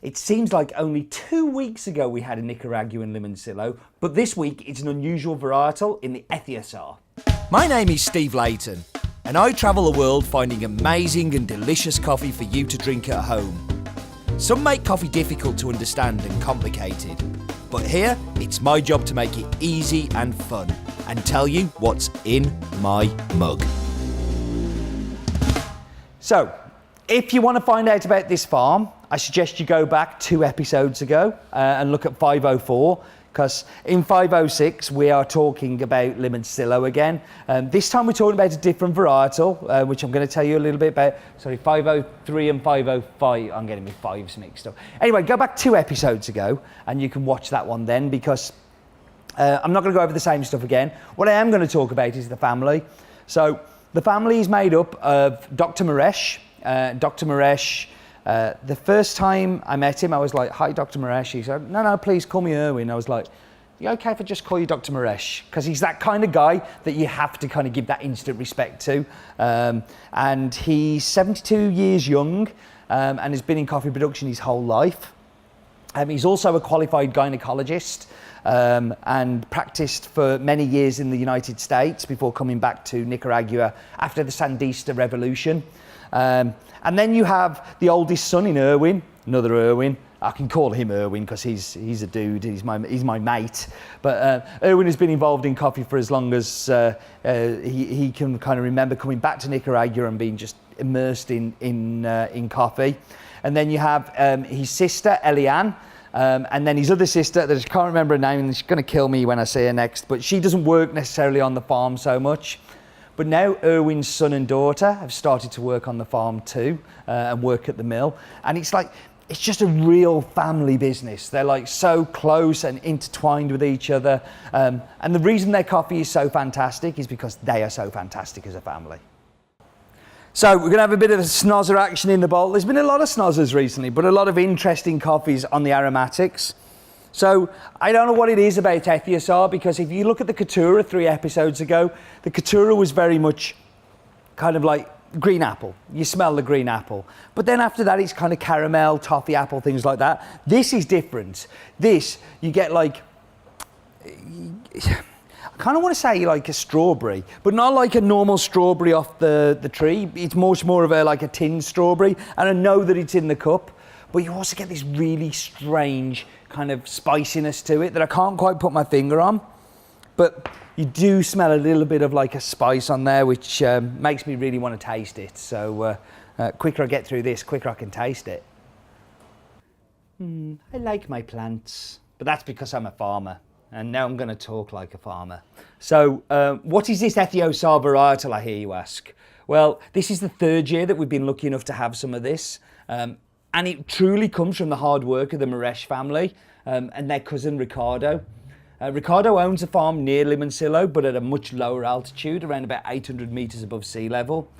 It seems like only 2 weeks ago we had a Nicaraguan Limoncillo, but this week it's an unusual varietal in the Ethiosar. My name is Steve Layton, and I travel the world finding amazing and delicious coffee for you to drink at home. Some make coffee difficult to understand and complicated, but here it's my job to make it easy and fun and tell you what's in my mug. So, if you want to find out about this farm, I suggest you go back 2 episodes ago and look at 504, because in 506 we are talking about Limoncillo again. This time we're talking about a different varietal, which I'm going to tell you a little bit about. Sorry, 503 and 505, I'm getting my fives mixed up. Anyway, go back 2 episodes ago and you can watch that one then, because I'm not going to go over the same stuff again. What I am going to talk about is the family. So the family is made up of Dr. Maresh. Dr. Maresh, the first time I met him, I was like, "Hi, Dr. Maresh." He said, "No, please call me Erwin." I was like, "You okay if I just call you Dr. Maresh?" Because he's that kind of guy that you have to kind of give that instant respect to. And he's 72 years young and has been in coffee production his whole life. He's also a qualified gynecologist and practiced for many years in the United States before coming back to Nicaragua after the Sandinista Revolution. And then you have the oldest son in Erwin, another Erwin. I can call him Erwin because he's a dude, he's my mate. But Erwin has been involved in coffee for as long as he can kind of remember, coming back to Nicaragua and being just immersed in coffee. And then you have his sister, Eliane, and then his other sister, that I can't remember her name, and she's going to kill me when I see her next, but she doesn't work necessarily on the farm so much. But now Erwin's son and daughter have started to work on the farm too, and work at the mill. And it's just a real family business. They're like so close and intertwined with each other. And the reason their coffee is so fantastic is because they are so fantastic as a family. So we're going to have a bit of a snozzer action in the bowl. There's been a lot of snozzers recently, but a lot of interesting coffees on the aromatics. So I don't know what it is about Ethiosar, because if you look at the Caturra 3 episodes ago, the Caturra was very much kind of like green apple. You smell the green apple. But then after that, it's kind of caramel, toffee apple, things like that. This is different. This, you get like, I kind of want to say like a strawberry, but not like a normal strawberry off the tree. It's much more of like a tinned strawberry. And I know that it's in the cup, but you also get this really strange kind of spiciness to it that I can't quite put my finger on. But you do smell a little bit of like a spice on there, which makes me really want to taste it. So quicker I get through this, quicker I can taste it. I like my plants, but that's because I'm a farmer. And now I'm going to talk like a farmer. So what is this Ethiosar varietal, I hear you ask? Well, this is the 3rd year that we've been lucky enough to have some of this. And it truly comes from the hard work of the Maresh family and their cousin Ricardo. Ricardo owns a farm near Limoncillo, but at a much lower altitude, around about 800 metres above sea level.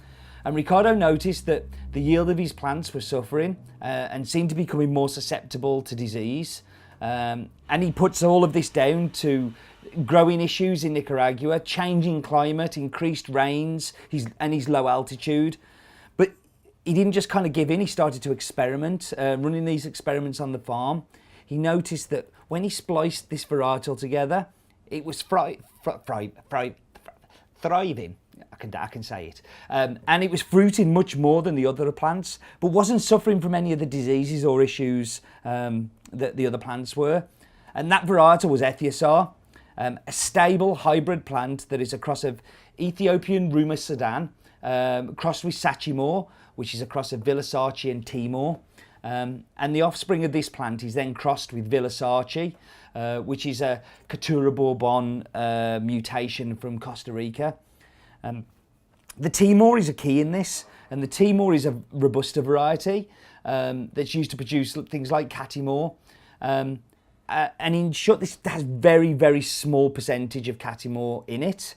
And Ricardo noticed that the yield of his plants were suffering and seemed to be becoming more susceptible to disease. And he puts all of this down to growing issues in Nicaragua, changing climate, increased rains, and his low altitude. But he didn't just kind of give in, he started to experiment, running these experiments on the farm. He noticed that when he spliced this varietal together, it was thriving. I can say it. And it was fruiting much more than the other plants, but wasn't suffering from any of the diseases or issues that the other plants were. And that varietal was Ethiosar, a stable hybrid plant that is a cross of Ethiopian Ruma Sudan, crossed with Sachimor, which is a cross of Villasarci and Timor. And the offspring of this plant is then crossed with Villasarci, which is a Caturra Bourbon mutation from Costa Rica. The Timor is a key in this, and the Timor is a Robusta variety that's used to produce things like Catimor. And in short, this has very, very small percentage of Catimor in it,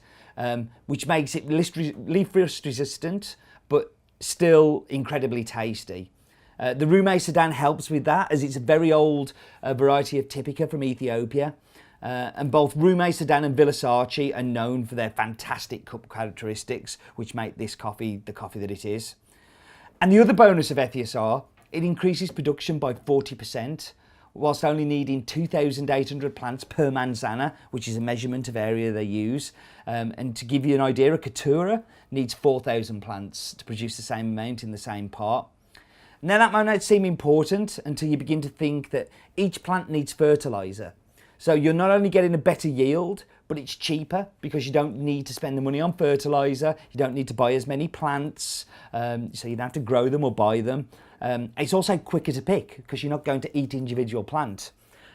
which makes it leaf rust resistant, but still incredibly tasty. The Ruma Sudan helps with that, as it's a very old variety of Typica from Ethiopia. And both Ruma Sudan and Villasarci are known for their fantastic cup characteristics, which make this coffee the coffee that it is. And the other bonus of Ethiosar It increases production by 40%, whilst only needing 2,800 plants per manzana, which is a measurement of area they use. And to give you an idea, a Caturra needs 4,000 plants to produce the same amount in the same part. Now that might not seem important until you begin to think that each plant needs fertiliser. So you're not only getting a better yield, but it's cheaper because you don't need to spend the money on fertiliser, you don't need to buy as many plants, so you don't have to grow them or buy them. It's also quicker to pick because you're not going to each individual plant.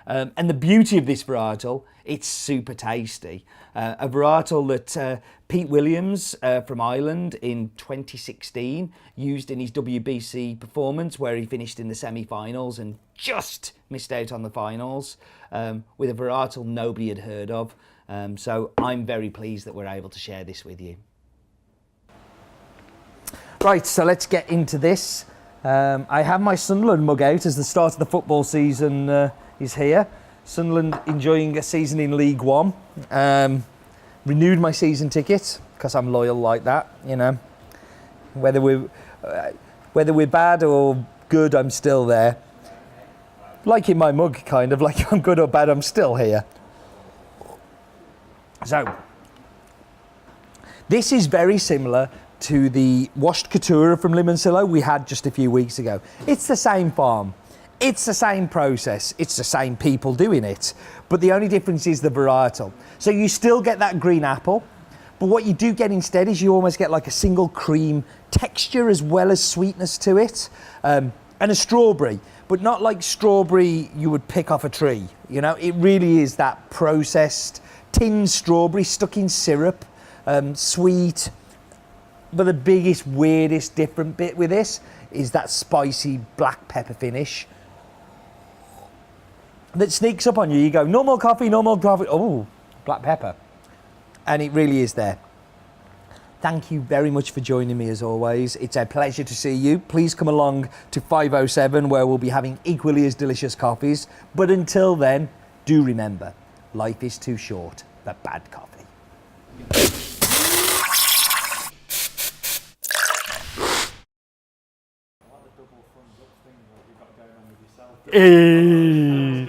And the beauty of this varietal, it's super tasty. A varietal that Pete Williams from Ireland in 2016 used in his WBC performance, where he finished in the semi-finals and just missed out on the finals, with a varietal nobody had heard of. So I'm very pleased that we're able to share this with you. Right, so let's get into this. I have my Sunderland mug out as the start of the football season is here. Sunderland enjoying a season in League One. Renewed my season ticket because I'm loyal like that, you know. Whether we're bad or good, I'm still there. Like in my mug, kind of, like I'm good or bad, I'm still here. So, this is very similar to the washed Caturra from Limoncillo we had just a few weeks ago. It's the same farm, it's the same process, it's the same people doing it, but the only difference is the varietal. So you still get that green apple, but what you do get instead is you almost get like a single cream texture as well as sweetness to it, and a strawberry, but not like strawberry you would pick off a tree. You know, it really is that processed tinned strawberry stuck in syrup, sweet. But the biggest, weirdest, different bit with this is that spicy black pepper finish that sneaks up on you. You go, normal coffee, oh, black pepper. And it really is there. Thank you very much for joining me as always. It's a pleasure to see you. Please come along to 507 where we'll be having equally as delicious coffees. But until then, do remember, life is too short for bad coffee. Hey.